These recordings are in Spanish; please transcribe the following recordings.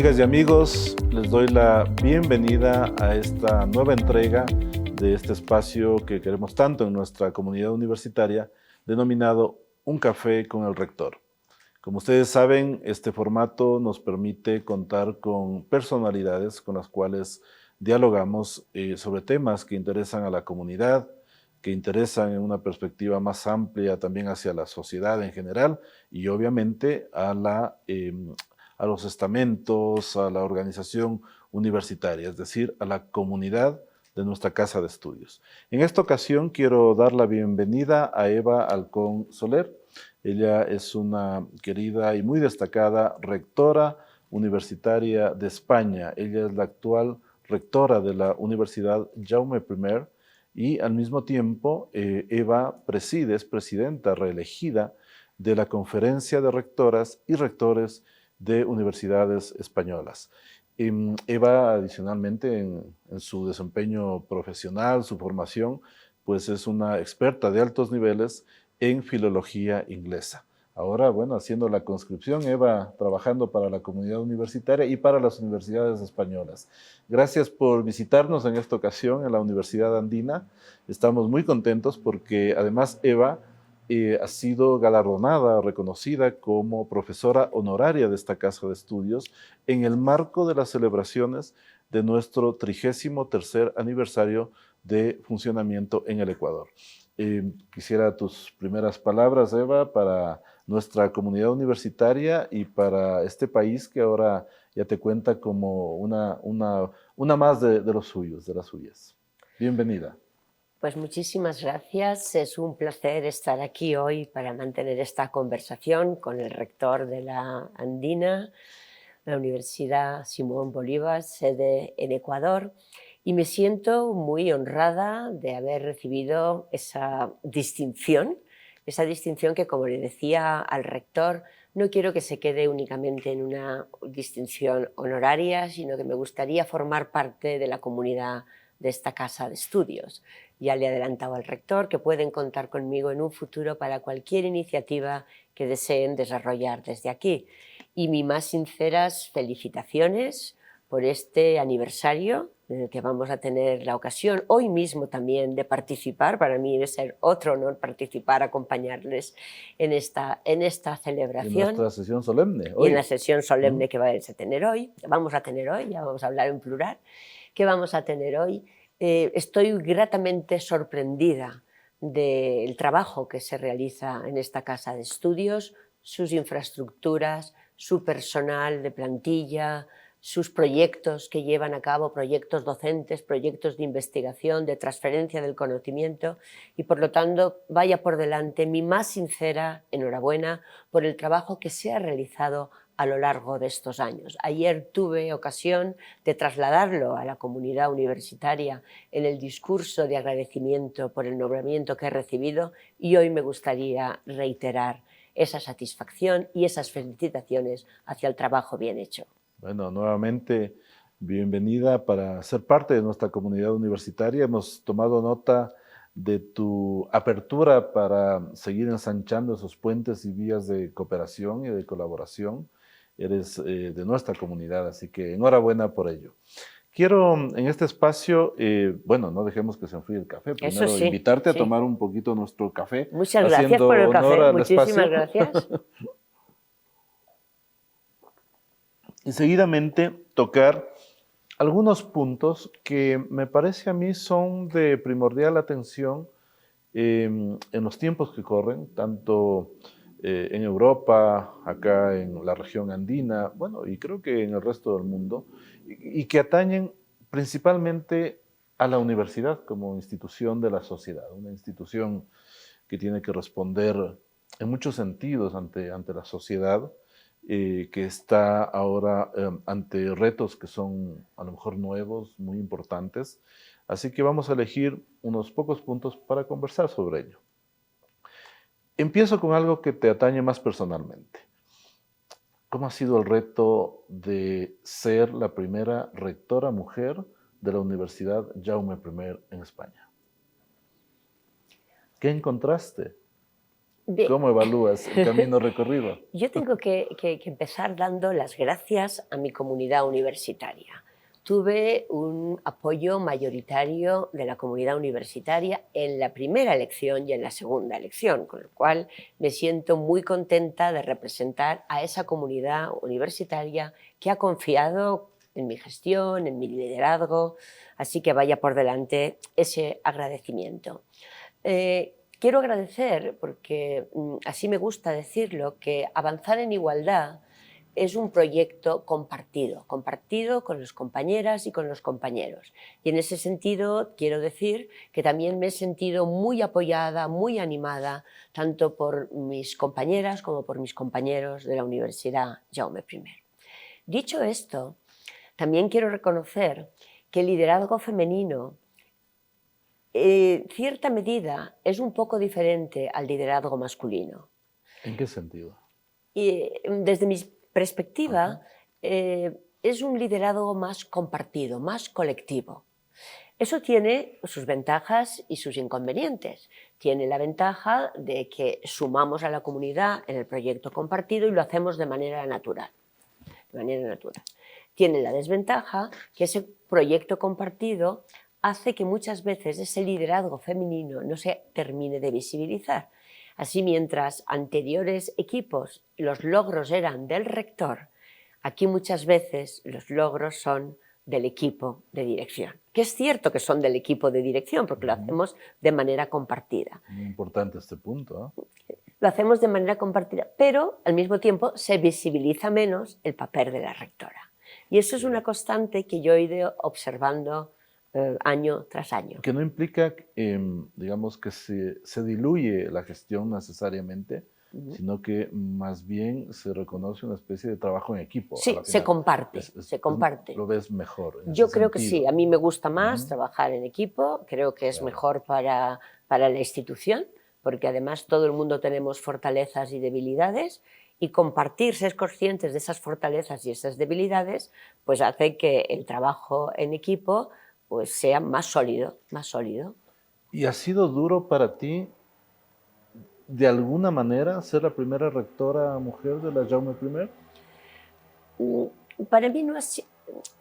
Amigas y amigos, les doy la bienvenida a esta nueva entrega de este espacio que queremos tanto en nuestra comunidad universitaria, denominado Un Café con el Rector. Como ustedes saben, este formato nos permite contar con personalidades con las cuales dialogamos sobre temas que interesan a la comunidad, que interesan en una perspectiva más amplia también hacia la sociedad en general y obviamente a los estamentos, a la organización universitaria, es decir, a la comunidad de nuestra casa de estudios. En esta ocasión quiero dar la bienvenida a Eva Halcón Soler. Ella es una querida y muy destacada rectora universitaria de España. Ella es la actual rectora de la Universidad Jaume I y al mismo tiempo Eva es presidenta reelegida de la Conferencia de Rectoras y Rectores de Universidades Españolas. Eva, adicionalmente, en su desempeño profesional, su formación, pues es una experta de altos niveles en filología inglesa. Ahora, bueno, haciendo la conscripción, Eva, trabajando para la comunidad universitaria y para las universidades españolas. Gracias por visitarnos en esta ocasión en la Universidad Andina. Estamos muy contentos porque además Eva ha sido galardonada, reconocida como profesora honoraria de esta casa de estudios en el marco de las celebraciones de nuestro 33º aniversario de funcionamiento en el Ecuador. Quisiera tus primeras palabras, Eva, para nuestra comunidad universitaria y para este país que ahora ya te cuenta como una más de los suyos, de las suyas. Bienvenida. Pues muchísimas gracias. Es un placer estar aquí hoy para mantener esta conversación con el rector de la Andina, la Universidad Simón Bolívar, sede en Ecuador, y me siento muy honrada de haber recibido esa distinción que, como le decía al rector, no quiero que se quede únicamente en una distinción honoraria, sino que me gustaría formar parte de la comunidad de esta casa de estudios. Ya le he adelantado al rector que pueden contar conmigo en un futuro para cualquier iniciativa que deseen desarrollar desde aquí. Y mis más sinceras felicitaciones por este aniversario en el que vamos a tener la ocasión hoy mismo también de participar. Para mí debe ser otro honor participar, acompañarles en esta celebración. En nuestra sesión solemne hoy. Y en la sesión solemne que vamos a tener hoy, ya vamos a hablar en plural, que vamos a tener hoy. Estoy gratamente sorprendida del trabajo que se realiza en esta casa de estudios, sus infraestructuras, su personal de plantilla, sus proyectos que llevan a cabo, proyectos docentes, proyectos de investigación, de transferencia del conocimiento, y por lo tanto vaya por delante mi más sincera enhorabuena por el trabajo que se ha realizado a lo largo de estos años. Ayer tuve ocasión de trasladarlo a la comunidad universitaria en el discurso de agradecimiento por el nombramiento que he recibido, y hoy me gustaría reiterar esa satisfacción y esas felicitaciones hacia el trabajo bien hecho. Bueno, nuevamente bienvenida para ser parte de nuestra comunidad universitaria. Hemos tomado nota de tu apertura para seguir ensanchando esos puentes y vías de cooperación y de colaboración. Eres de nuestra comunidad, así que enhorabuena por ello. Quiero en este espacio, bueno, no dejemos que se enfríe el café, primero Sí, invitarte a tomar un poquito nuestro café. Muchas gracias por el café, muchísimas gracias. Y seguidamente tocar algunos puntos que me parece a mí son de primordial atención en los tiempos que corren, tanto en Europa, acá en la región andina, bueno, y creo que en el resto del mundo, y que atañen principalmente a la universidad como institución de la sociedad, una institución que tiene que responder en muchos sentidos ante la sociedad, que está ahora ante retos que son a lo mejor nuevos, muy importantes. Así que vamos a elegir unos pocos puntos para conversar sobre ello. Empiezo con algo que te atañe más personalmente. ¿Cómo ha sido el reto de ser la primera rectora mujer de la Universidad Jaume I en España? ¿Qué encontraste? Bien, ¿Cómo evalúas el camino recorrido? yo tengo que empezar dando las gracias a mi comunidad universitaria. Tuve un apoyo mayoritario de la comunidad universitaria en la primera elección y en la segunda elección, con lo cual me siento muy contenta de representar a esa comunidad universitaria que ha confiado en mi gestión, en mi liderazgo, así que vaya por delante ese agradecimiento. Quiero agradecer, porque así me gusta decirlo, que Avanzar en Igualdad es un proyecto compartido, compartido con las compañeras y con los compañeros. Y en ese sentido quiero decir que también me he sentido muy apoyada, muy animada, tanto por mis compañeras como por mis compañeros de la Universidad Jaume I. Dicho esto, también quiero reconocer que el liderazgo femenino cierta medida es un poco diferente al liderazgo masculino. ¿En qué sentido? Y desde mi perspectiva, Ajá. es un liderazgo más compartido, más colectivo. Eso tiene sus ventajas y sus inconvenientes. Tiene la ventaja de que sumamos a la comunidad en el proyecto compartido y lo hacemos de manera natural. De manera natural. Tiene la desventaja que ese proyecto compartido hace que muchas veces ese liderazgo femenino no se termine de visibilizar. Así, mientras anteriores equipos los logros eran del rector, aquí muchas veces los logros son del equipo de dirección. Que es cierto que son del equipo de dirección, porque lo hacemos de manera compartida. Muy importante este punto, ¿eh? Lo hacemos de manera compartida, pero al mismo tiempo se visibiliza menos el papel de la rectora. Y eso es una constante que yo he ido observando año tras año. Que no implica, digamos, que se diluye la gestión necesariamente, sino que más bien se reconoce una especie de trabajo en equipo. Sí, se comparte, se comparte. Lo ves mejor. Yo creo que sí, a mí me gusta más trabajar en equipo, creo que es mejor para la institución, porque además todo el mundo tenemos fortalezas y debilidades, y compartir, ser conscientes de esas fortalezas y esas debilidades, pues hace que el trabajo en equipo pues sea más sólido, más sólido. ¿Y ha sido duro para ti, de alguna manera, ser la primera rectora mujer de la Jaume I? Para mí no ha sido...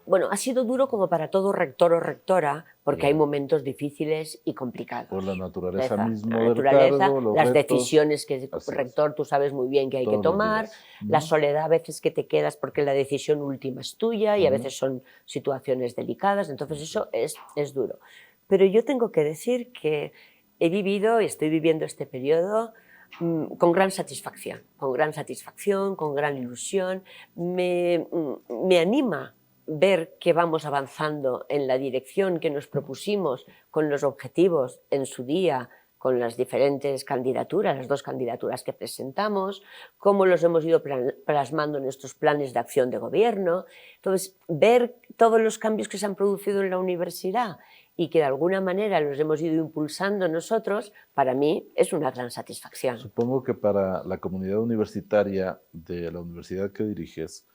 Bueno, ha sido duro como para todo rector o rectora, porque hay momentos difíciles y complicados. Por la naturaleza misma del naturaleza, cargo, las retos, decisiones que el rector tú sabes muy bien que hay que tomar, la soledad a veces que te quedas porque la decisión última es tuya y a veces son situaciones delicadas, entonces eso es duro. Pero yo tengo que decir que he vivido y estoy viviendo este periodo con gran satisfacción, con gran ilusión. Me anima ver que vamos avanzando en la dirección que nos propusimos con los objetivos en su día, con las diferentes candidaturas, las 2 candidaturas que presentamos, cómo los hemos ido plasmando en nuestros planes de acción de gobierno. Entonces, ver todos los cambios que se han producido en la universidad y que de alguna manera los hemos ido impulsando nosotros, para mí es una gran satisfacción. Supongo que para la comunidad universitaria de la universidad que diriges,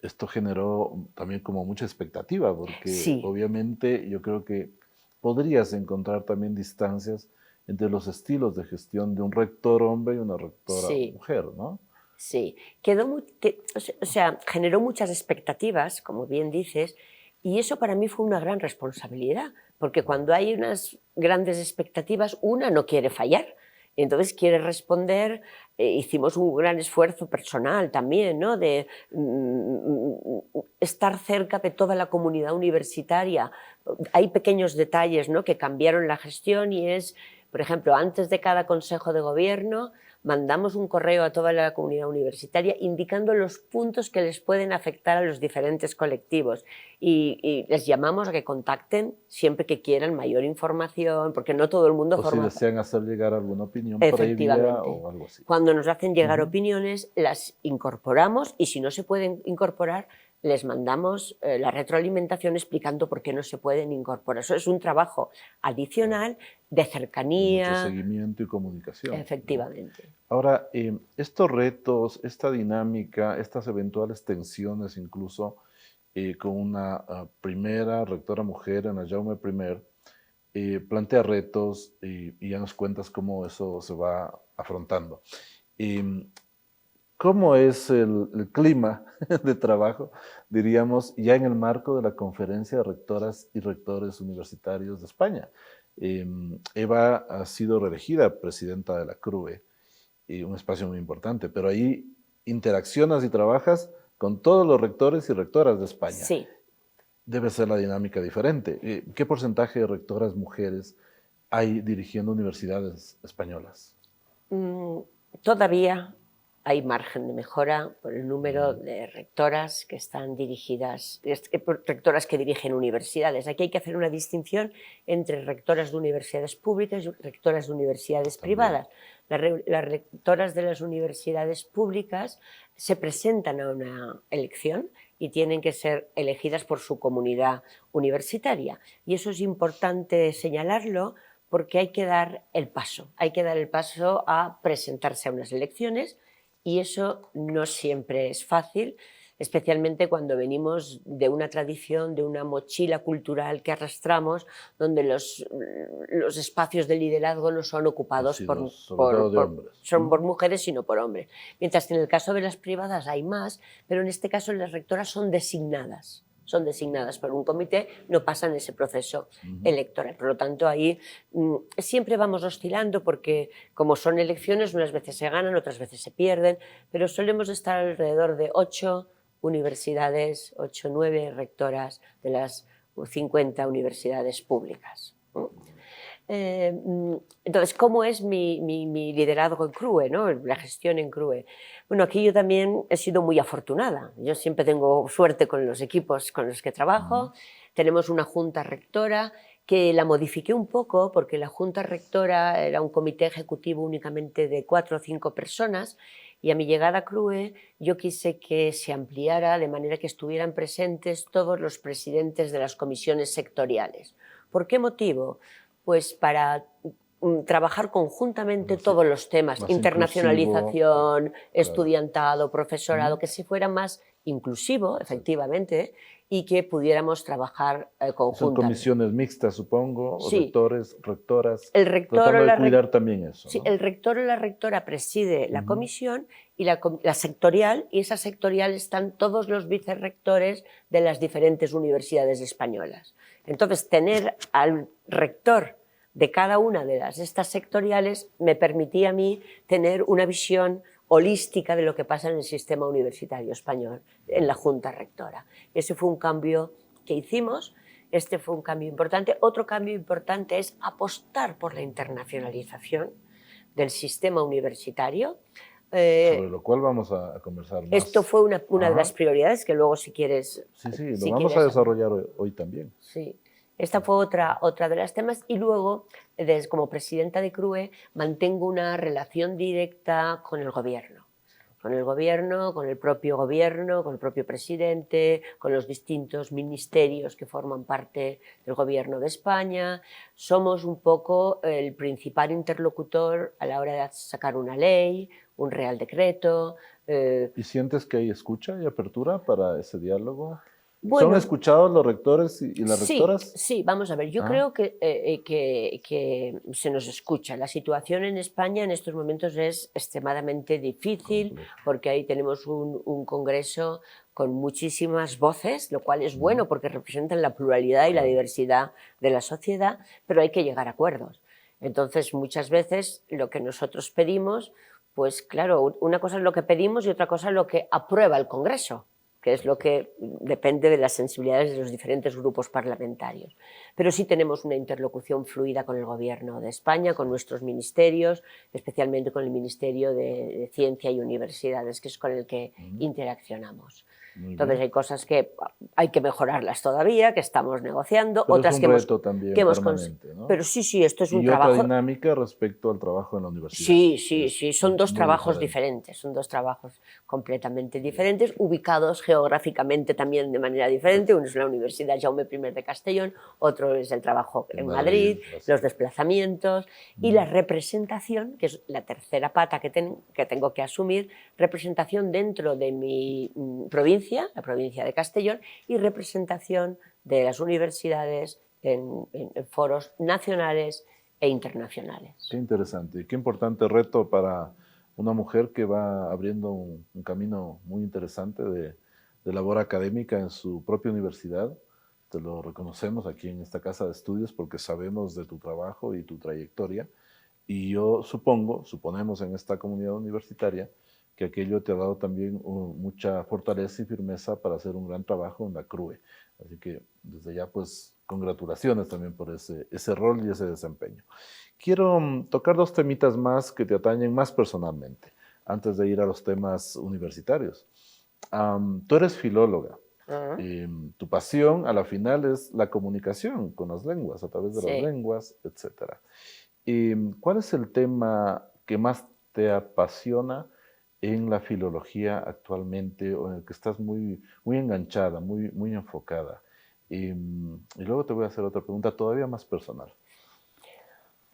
esto generó también como mucha expectativa, porque obviamente yo creo que podrías encontrar también distancias entre los estilos de gestión de un rector hombre y una rectora mujer, ¿no? Sí, generó muchas expectativas, como bien dices, y eso para mí fue una gran responsabilidad, porque cuando hay unas grandes expectativas, una no quiere fallar, entonces quiere responder. Hicimos un gran esfuerzo personal también, ¿no? De estar cerca de toda la comunidad universitaria. Hay pequeños detalles, ¿no?, que cambiaron la gestión y es, por ejemplo, antes de cada consejo de gobierno mandamos un correo a toda la comunidad universitaria indicando los puntos que les pueden afectar a los diferentes colectivos y les llamamos a que contacten siempre que quieran mayor información, porque no todo el mundo o forma... si desean hacer llegar alguna opinión previa o algo así. Cuando nos hacen llegar opiniones, las incorporamos y si no se pueden incorporar, les mandamos la retroalimentación explicando por qué no se pueden incorporar. Eso es un trabajo adicional de cercanía. Mucho seguimiento y comunicación. Efectivamente. ¿No? Ahora, estos retos, esta dinámica, estas eventuales tensiones incluso con una primera rectora mujer en la Jaume I, plantea retos y ya nos cuentas cómo eso se va afrontando. Em, ¿Cómo es el clima de trabajo, diríamos, ya en el marco de la Conferencia de Rectoras y Rectores Universitarios de España? Eva ha sido reelegida presidenta de la CRUE, y un espacio muy importante, pero ahí interaccionas y trabajas con todos los rectores y rectoras de España. Sí. Debe ser la dinámica diferente. ¿Qué porcentaje de rectoras mujeres hay dirigiendo universidades españolas? Todavía hay margen de mejora por el número de rectoras que están dirigidas, rectoras que dirigen universidades. Aquí hay que hacer una distinción entre rectoras de universidades públicas y rectoras de universidades privadas. Las rectoras de las universidades públicas se presentan a una elección y tienen que ser elegidas por su comunidad universitaria. Y eso es importante señalarlo porque hay que dar el paso a presentarse a unas elecciones, y eso no siempre es fácil, especialmente cuando venimos de una tradición, de una mochila cultural que arrastramos, donde los espacios de liderazgo no son ocupados por mujeres, sino por hombres. Mientras que en el caso de las privadas hay más, pero en este caso las rectoras son designadas por un comité, no pasan ese proceso electoral. Por lo tanto, ahí siempre vamos oscilando porque como son elecciones, unas veces se ganan, otras veces se pierden, pero solemos estar alrededor de 8 universidades, 8 o 9 rectoras de las 50 universidades públicas. Entonces, ¿cómo es mi liderazgo en CRUE, ¿no? La gestión en CRUE? Bueno, aquí yo también he sido muy afortunada. Yo siempre tengo suerte con los equipos con los que trabajo. Tenemos una junta rectora que la modifiqué un poco porque la junta rectora era un comité ejecutivo únicamente de 4 o 5 personas, y a mi llegada a CRUE yo quise que se ampliara de manera que estuvieran presentes todos los presidentes de las comisiones sectoriales. ¿Por qué motivo? Pues para trabajar conjuntamente todos los temas, internacionalización, estudiantado, profesorado, que se fuera más inclusivo, efectivamente, y que pudiéramos trabajar conjuntamente. Son comisiones mixtas, supongo, sí. Rectores, rectoras, el rector tratando de cuidar también eso, ¿no? Sí, el rector o la rectora preside la comisión y la sectorial, y esa sectorial están todos los vicerrectores de las diferentes universidades españolas. Entonces, tener al rector de cada una de estas sectoriales me permitía a mí tener una visión holística de lo que pasa en el sistema universitario español, en la Junta Rectora. Ese fue un cambio que hicimos, este fue un cambio importante. Otro cambio importante es apostar por la internacionalización del sistema universitario. Sobre lo cual vamos a conversar más. Esto fue una de las prioridades que luego, si quieres... Sí, lo vamos a desarrollar hoy también. Sí. Esta fue otra de las temas, y luego, como presidenta de CRUE, mantengo una relación directa con el gobierno, con el propio gobierno, con el propio presidente, con los distintos ministerios que forman parte del gobierno de España. Somos un poco el principal interlocutor a la hora de sacar una ley, un real decreto. ¿Y sientes que hay escucha y apertura para ese diálogo? Bueno, ¿Son escuchados los rectores y las rectoras? Sí, vamos a ver, yo creo que se nos escucha. La situación en España en estos momentos es extremadamente difícil porque ahí tenemos un congreso con muchísimas voces, lo cual es bueno porque representan la pluralidad y la diversidad de la sociedad, pero hay que llegar a acuerdos. Entonces, muchas veces lo que nosotros pedimos, pues claro, una cosa es lo que pedimos y otra cosa es lo que aprueba el Congreso, que es lo que depende de las sensibilidades de los diferentes grupos parlamentarios. Pero sí tenemos una interlocución fluida con el Gobierno de España, con nuestros ministerios, especialmente con el Ministerio de Ciencia y Universidades, que es con el que interaccionamos. Entonces hay cosas que hay que mejorarlas todavía, que estamos negociando, pero otras es un reto también permanente, ¿no? Pero sí, esto es un trabajo. trabajo. Y otra dinámica respecto al trabajo en la universidad. Sí, son dos trabajos diferentes, son dos trabajos completamente diferentes, ubicados geográficamente también de manera diferente. Uno es la Universidad Jaume I de Castellón, otro es el trabajo en Madrid, los desplazamientos y la representación, que es la tercera pata que tengo que asumir, representación dentro de mi provincia, la provincia de Castellón, y representación de las universidades en foros nacionales e internacionales. Qué interesante y qué importante reto para una mujer que va abriendo un camino muy interesante de labor académica en su propia universidad. Te lo reconocemos aquí en esta casa de estudios porque sabemos de tu trabajo y tu trayectoria. Y yo suponemos en esta comunidad universitaria que aquello te ha dado también mucha fortaleza y firmeza para hacer un gran trabajo en la CRUE. Así que desde ya, pues, congratulaciones también por ese rol y ese desempeño. Quiero tocar dos temitas más que te atañen más personalmente, antes de ir a los temas universitarios. Tú eres filóloga. Tu pasión a la final es la comunicación con las lenguas, a través de las lenguas, etc. ¿Cuál es el tema que más te apasiona en la filología actualmente o en el que estás muy enganchada, muy enfocada? Y luego te voy a hacer otra pregunta todavía más personal.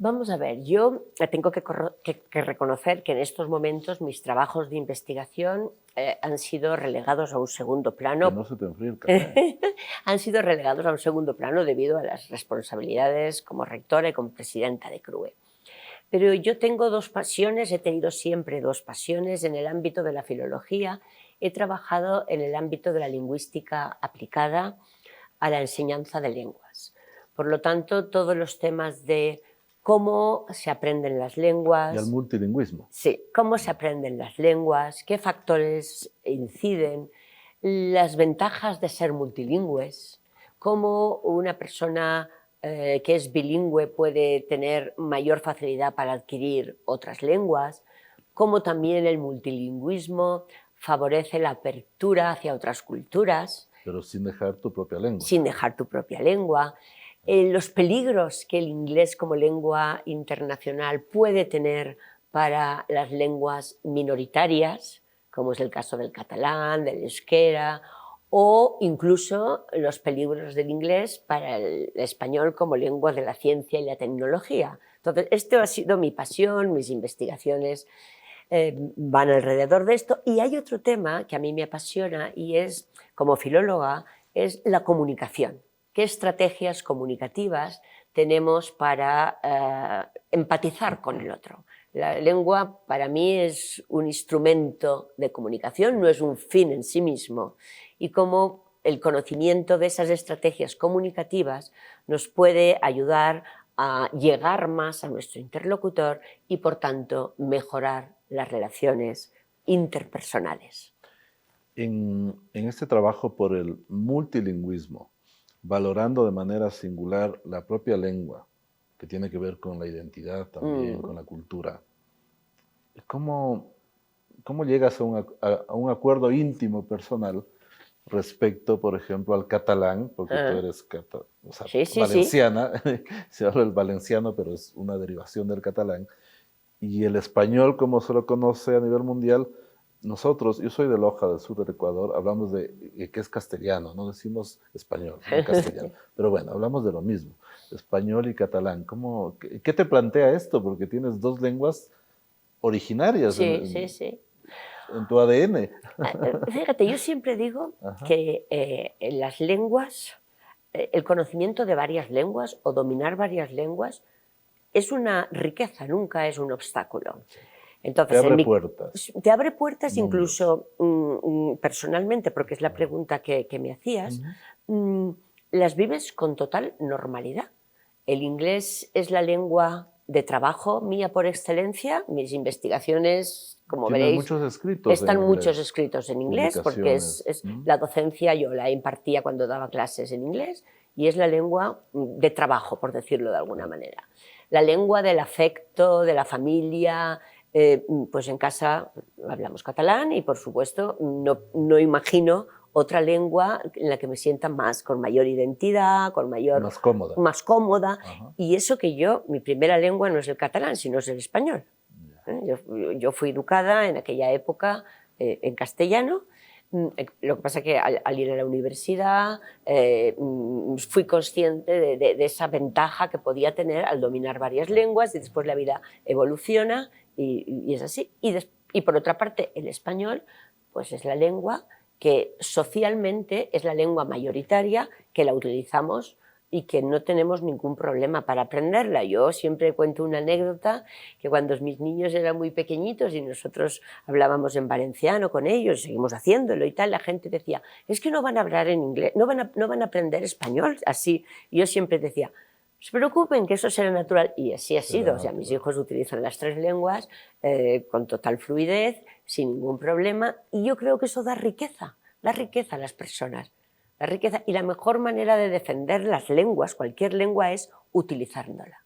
Vamos a ver, yo tengo que reconocer que en estos momentos mis trabajos de investigación han sido relegados a un segundo plano. Que no se te enfríe el café. Han sido relegados a un segundo plano debido a las responsabilidades como rectora y como presidenta de CRUE. Pero yo tengo dos pasiones, he tenido siempre dos pasiones en el ámbito de la filología. He trabajado en el ámbito de la lingüística aplicada a la enseñanza de lenguas. Por lo tanto, todos los temas de cómo se aprenden las lenguas. Y al multilingüismo. Sí, cómo se aprenden las lenguas, qué factores inciden, las ventajas de ser multilingües, cómo una persona que es bilingüe puede tener mayor facilidad para adquirir otras lenguas, cómo también el multilingüismo favorece la apertura hacia otras culturas. Pero sin dejar tu propia lengua. Sin dejar tu propia lengua. Los peligros que el inglés como lengua internacional puede tener para las lenguas minoritarias, como es el caso del catalán, del euskera, o incluso los peligros del inglés para el español como lengua de la ciencia y la tecnología. Entonces, esto ha sido mi pasión, mis investigaciones van alrededor de esto. Y hay otro tema que a mí me apasiona y es, como filóloga, es la comunicación. ¿Qué estrategias comunicativas tenemos para empatizar con el otro? La lengua para mí es un instrumento de comunicación, no es un fin en sí mismo. Y cómo el conocimiento de esas estrategias comunicativas nos puede ayudar a llegar más a nuestro interlocutor y, por tanto, mejorar las relaciones interpersonales. En este trabajo por el multilingüismo, valorando de manera singular la propia lengua, que tiene que ver con la identidad también, con la cultura, ¿cómo llegas a un acuerdo íntimo personal respecto, por ejemplo, al catalán? Porque tú eres valenciana, se habla el valenciano, pero es una derivación del catalán, y el español, como se lo conoce a nivel mundial. Nosotros, yo soy de Loja, del sur del Ecuador, hablamos de que es castellano, no decimos español, sino castellano. Pero bueno, hablamos de lo mismo, español y catalán. ¿Qué te plantea esto? Porque tienes dos lenguas originarias en tu ADN. Fíjate, yo siempre digo que en las lenguas, el conocimiento de varias lenguas o dominar varias lenguas es una riqueza, nunca es un obstáculo. Entonces, te abre puertas. Te abre puertas incluso personalmente, porque es la pregunta que me hacías, las vives con total normalidad. El inglés es la lengua de trabajo mía por excelencia. Mis investigaciones, como veréis, muchos escritos están muchos escritos en inglés, porque la docencia yo la impartía cuando daba clases en inglés y es la lengua de trabajo, por decirlo de alguna manera. La lengua del afecto, de la familia. Pues en casa hablamos catalán y, por supuesto, no imagino otra lengua en la que me sienta con mayor identidad, más cómoda. Y eso que mi primera lengua no es el catalán, sino es el español. Yo fui educada en aquella época en castellano. Lo que pasa es que al ir a la universidad fui consciente de esa ventaja que podía tener al dominar varias lenguas, y después la vida evoluciona y es así. Y por otra parte, el español pues es la lengua que socialmente es la lengua mayoritaria, que la utilizamos y que no tenemos ningún problema para aprenderla. Yo siempre cuento una anécdota que cuando mis niños eran muy pequeñitos y nosotros hablábamos en valenciano con ellos, seguimos haciéndolo y tal, la gente decía, es que no van a hablar en inglés, no van a aprender español así. Y yo siempre decía, no se preocupen, que eso será natural. Y así ha sido. O sea, mis hijos utilizan las 3 lenguas con total fluidez, sin ningún problema, y yo creo que eso da riqueza a las personas. La riqueza y la mejor manera de defender las lenguas, cualquier lengua, es utilizándola.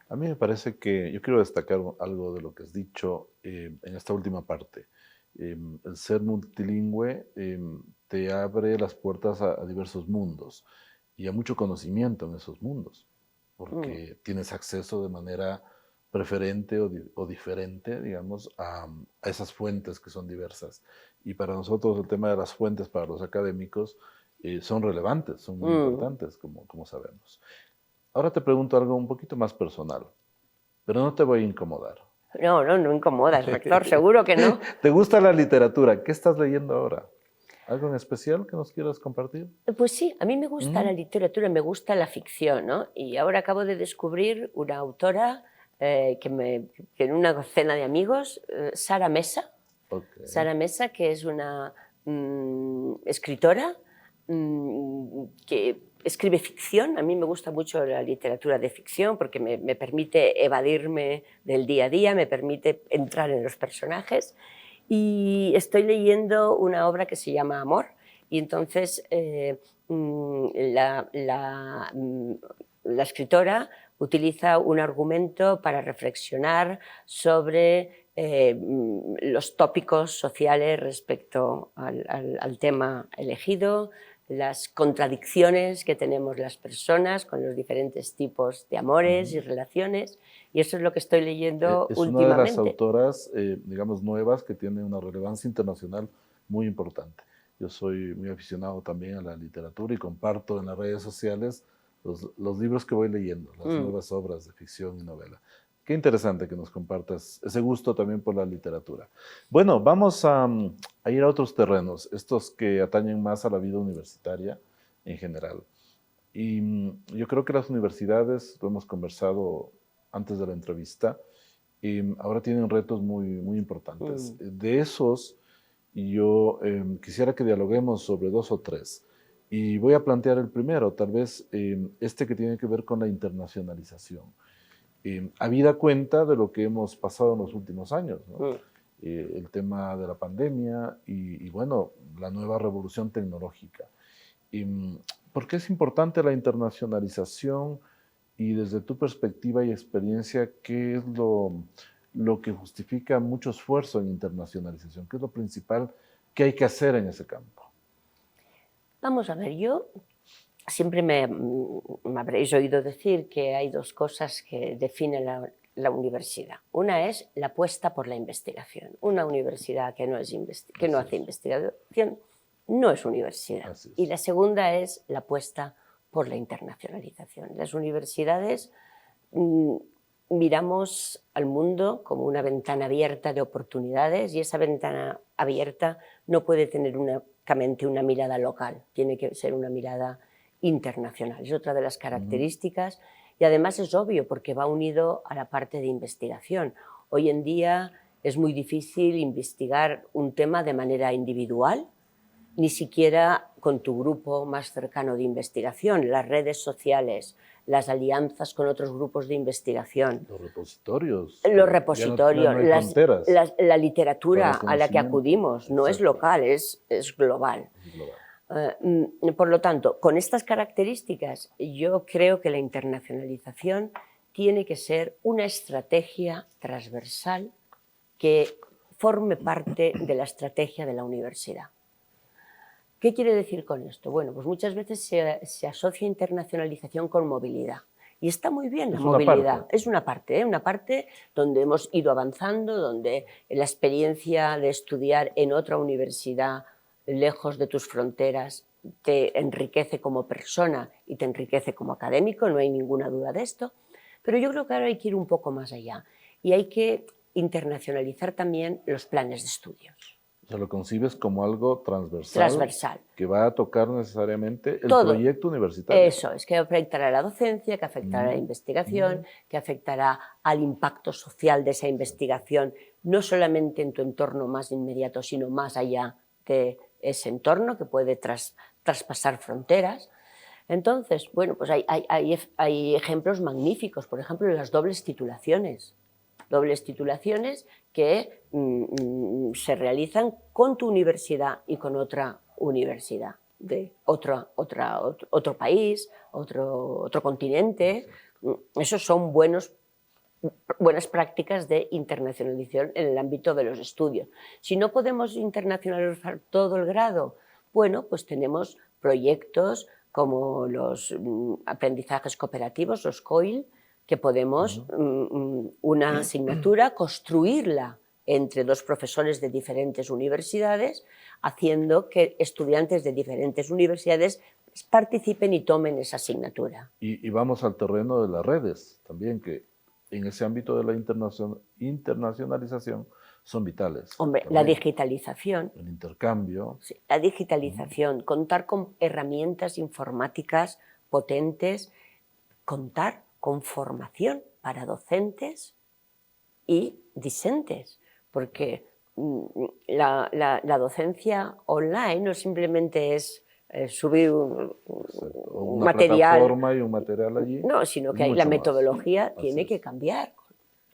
A mí me parece que yo quiero destacar algo de lo que has dicho en esta última parte. El ser multilingüe te abre las puertas a diversos mundos y a mucho conocimiento en esos mundos, porque tienes acceso de manera preferente o diferente, digamos, a esas fuentes que son diversas. Y para nosotros el tema de las fuentes, para los académicos, son relevantes, son muy importantes, como sabemos. Ahora te pregunto algo un poquito más personal, pero no te voy a incomodar. No incomodas, rector, seguro que no. ¿Te gusta la literatura? ¿Qué estás leyendo ahora? ¿Algo en especial que nos quieras compartir? Pues sí, a mí me gusta la literatura, me gusta la ficción, ¿no? Y ahora acabo de descubrir una autora que en una cena de amigos, Sara Mesa. Okay. Sara Mesa, que es una escritora que escribe ficción. A mí me gusta mucho la literatura de ficción porque me permite evadirme del día a día, me permite entrar en los personajes. Y estoy leyendo una obra que se llama Amor, y entonces la escritora utiliza un argumento para reflexionar sobre los tópicos sociales respecto al tema elegido, las contradicciones que tenemos las personas con los diferentes tipos de amores y relaciones, y eso es lo que estoy leyendo es últimamente. Una de las autoras, digamos, nuevas que tiene una relevancia internacional muy importante. Yo soy muy aficionado también a la literatura y comparto en las redes sociales los libros que voy leyendo, las nuevas obras de ficción y novela. Qué interesante que nos compartas ese gusto también por la literatura. Bueno, vamos a ir a otros terrenos, estos que atañen más a la vida universitaria en general. Y yo creo que las universidades, lo hemos conversado antes de la entrevista, ahora tienen retos muy, muy importantes. De esos, yo quisiera que dialoguemos sobre 2 o 3. Y voy a plantear el primero, tal vez este que tiene que ver con la internacionalización. Habida cuenta de lo que hemos pasado en los últimos años, ¿no? El tema de la pandemia y, bueno, la nueva revolución tecnológica. ¿Por qué es importante la internacionalización? Y desde tu perspectiva y experiencia, ¿qué es lo que justifica mucho esfuerzo en internacionalización? ¿Qué es lo principal que hay que hacer en ese campo? Vamos a ver, yo siempre me habréis oído decir que hay 2 cosas que definen la universidad. Una es la apuesta por la investigación. Una universidad que no hace investigación no es universidad. Y la segunda es la apuesta por la internacionalización. Las universidades miramos al mundo como una ventana abierta de oportunidades, y esa ventana abierta no puede tener únicamente una mirada local, tiene que ser una mirada internacional. Es otra de las características y además es obvio porque va unido a la parte de investigación. Hoy en día es muy difícil investigar un tema de manera individual, ni siquiera con tu grupo más cercano de investigación. Las redes sociales, las alianzas con otros grupos de investigación. Los repositorios. Los repositorios, la literatura a la que acudimos no es local, es global. Por lo tanto, con estas características, yo creo que la internacionalización tiene que ser una estrategia transversal que forme parte de la estrategia de la universidad. ¿Qué quiere decir con esto? Bueno, pues muchas veces se asocia internacionalización con movilidad. Y está muy bien la movilidad. Es una parte donde hemos ido avanzando, donde la experiencia de estudiar en otra universidad lejos de tus fronteras te enriquece como persona y te enriquece como académico, no hay ninguna duda de esto. Pero yo creo que ahora hay que ir un poco más allá y hay que internacionalizar también los planes de estudios. sea, lo concibes como algo transversal, transversal. que va a tocar necesariamente el Todo. proyecto universitario. Eso es, que afectará a la docencia, que afectará a la investigación, que afectará al impacto social de esa investigación, no solamente en tu entorno más inmediato, sino más allá de ese entorno, que puede traspasar fronteras. Entonces, bueno, pues hay ejemplos magníficos, por ejemplo, las dobles titulaciones que se realizan con tu universidad y con otra universidad de otro país, otro continente. Esos son buenas prácticas de internacionalización en el ámbito de los estudios. Si no podemos internacionalizar todo el grado, bueno, pues tenemos proyectos como los aprendizajes cooperativos, los COIL, que podemos una asignatura construirla entre dos profesores de diferentes universidades, haciendo que estudiantes de diferentes universidades participen y tomen esa asignatura. Y vamos al terreno de las redes también, que en ese ámbito de la internacionalización son vitales. Hombre, también. La digitalización. El intercambio. Sí, la digitalización, contar con herramientas informáticas potentes, contar con formación para docentes y discentes, porque la docencia online no simplemente es subir un material, plataforma y un material allí. No, sino que la metodología tiene que cambiar.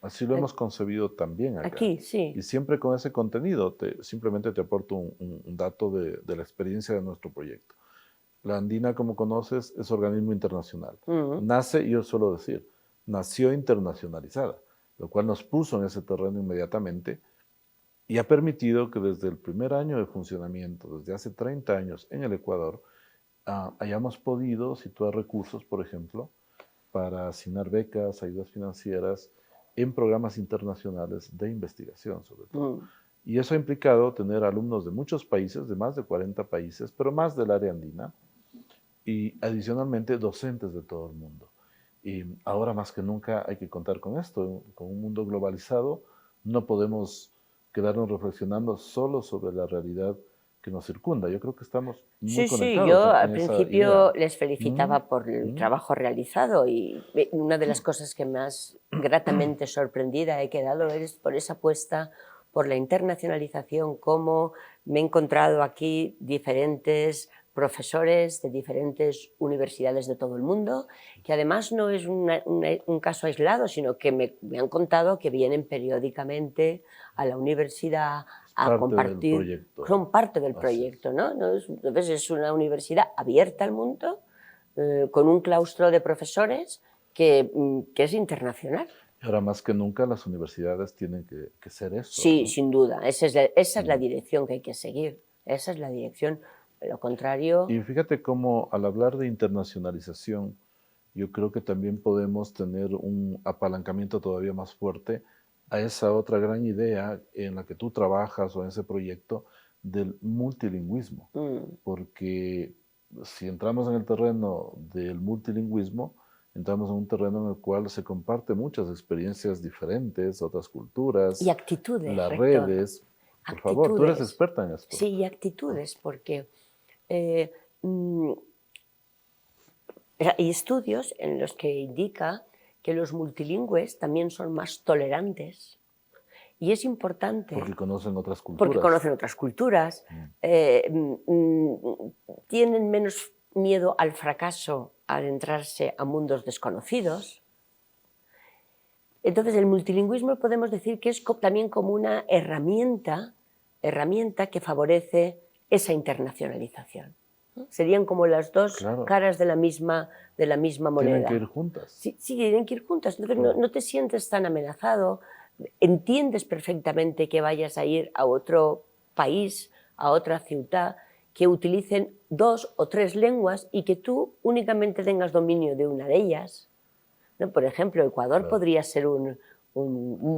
Así lo hemos concebido también acá. Aquí, sí. Y siempre con ese contenido, simplemente te aporto un dato de la experiencia de nuestro proyecto. La Andina, como conoces, es organismo internacional. Nace, yo suelo decir, nació internacionalizada, lo cual nos puso en ese terreno inmediatamente y ha permitido que desde el primer año de funcionamiento, desde hace 30 años en el Ecuador, hayamos podido situar recursos, por ejemplo, para asignar becas, ayudas financieras en programas internacionales de investigación, sobre todo. Y eso ha implicado tener alumnos de muchos países, de más de 40 países, pero más del área andina, y adicionalmente docentes de todo el mundo. Y ahora más que nunca hay que contar con esto. Con un mundo globalizado no podemos quedarnos reflexionando solo sobre la realidad que nos circunda. Yo creo que estamos muy conectados. Sí, yo al principio les felicitaba por el trabajo realizado, y una de las cosas que más gratamente sorprendida he quedado es por esa apuesta por la internacionalización, cómo me he encontrado aquí diferentes profesores de diferentes universidades de todo el mundo, que además no es un caso aislado, sino que me han contado que vienen periódicamente a la universidad a compartir, son parte del proyecto, ¿no? Entonces es una universidad abierta al mundo, con un claustro de profesores que es internacional. Y ahora más que nunca las universidades tienen que ser eso. Sí, ¿no? Sin duda, esa es la dirección que hay que seguir, esa es la dirección. Lo contrario... Y fíjate cómo al hablar de internacionalización, yo creo que también podemos tener un apalancamiento todavía más fuerte a esa otra gran idea en la que tú trabajas o en ese proyecto del multilingüismo. Porque si entramos en el terreno del multilingüismo, entramos en un terreno en el cual se comparten muchas experiencias diferentes, otras culturas. Y actitudes, las rector. Redes. Por favor, tú eres experta en esto. Sí, y actitudes, porque... hay estudios en los que indica que los multilingües también son más tolerantes, y es importante... Porque conocen otras culturas. Porque conocen otras culturas, tienen menos miedo al fracaso al entrarse a mundos desconocidos. Entonces el multilingüismo podemos decir que es también como una herramienta que favorece esa internacionalización. Serían como las dos caras de la misma moneda. Tienen que ir juntas. Sí, tienen que ir juntas. Entonces no te sientes tan amenazado, entiendes perfectamente que vayas a ir a otro país, a otra ciudad, que utilicen 2 o 3 lenguas y que tú únicamente tengas dominio de una de ellas. ¿No? Por ejemplo, Ecuador podría ser un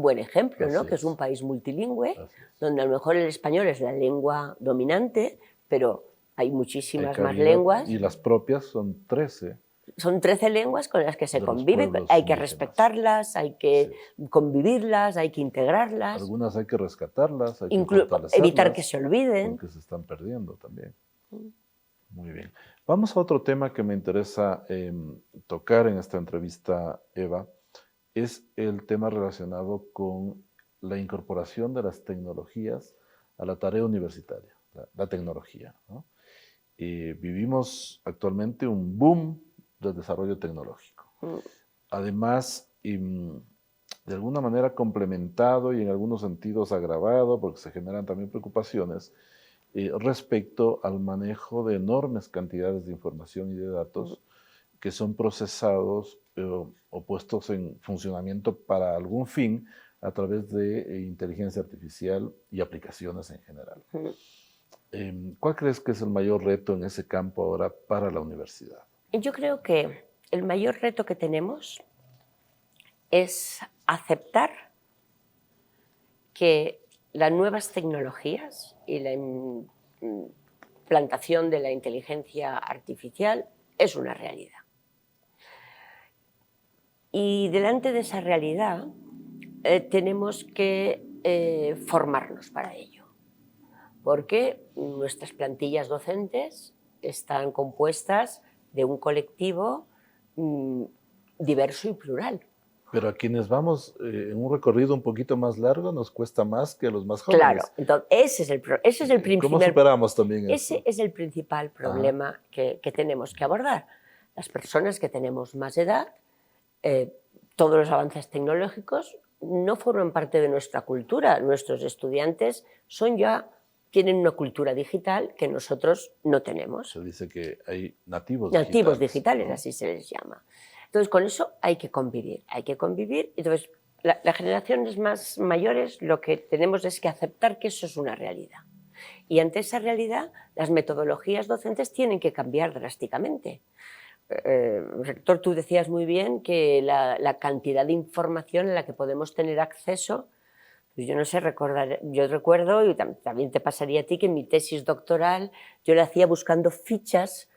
buen ejemplo, ¿no? Que es un país multilingüe, donde a lo mejor el español es la lengua dominante, pero hay muchísimas más lenguas. Y las propias son 13 Son 13 lenguas con las que se De los convive, pueblos hay que indígenas. respetarlas, hay que convivirlas, hay que integrarlas. Algunas hay que rescatarlas, hay que Evitar fortalecerlas, que se olviden. porque se están perdiendo también. Muy bien. Vamos a otro tema que me interesa tocar en esta entrevista, Eva, es el tema relacionado con la incorporación de las tecnologías a la tarea universitaria, la tecnología, ¿no? Vivimos actualmente un boom del desarrollo tecnológico. Además, de alguna manera complementado y en algunos sentidos agravado, porque se generan también preocupaciones respecto al manejo de enormes cantidades de información y de datos que son procesados o puestos en funcionamiento para algún fin a través de inteligencia artificial y aplicaciones en general. ¿Cuál crees que es el mayor reto en ese campo ahora para la universidad? Yo creo que el mayor reto que tenemos es aceptar que las nuevas tecnologías y la implantación de la inteligencia artificial es una realidad. Y delante de esa realidad tenemos que formarnos para ello, porque nuestras plantillas docentes están compuestas de un colectivo diverso y plural. Pero a quienes vamos en un recorrido un poquito más largo nos cuesta más que a los más jóvenes. Claro, entonces ese es el principal. ¿Cómo superamos también ese eso? es el principal problema que tenemos que abordar. Las personas que tenemos más edad, todos los avances tecnológicos no forman parte de nuestra cultura. Nuestros estudiantes tienen una cultura digital que nosotros no tenemos. Se dice que hay nativos digitales, ¿no? Así se les llama. Entonces, con eso hay que convivir. Entonces, las generaciones más mayores lo que tenemos es que aceptar que eso es una realidad. Y ante esa realidad, las metodologías docentes tienen que cambiar drásticamente. Rector, tú decías muy bien que la cantidad de información en la que podemos tener acceso, pues yo no sé, yo recuerdo, y también te pasaría a ti, que en mi tesis doctoral yo la hacía buscando fichas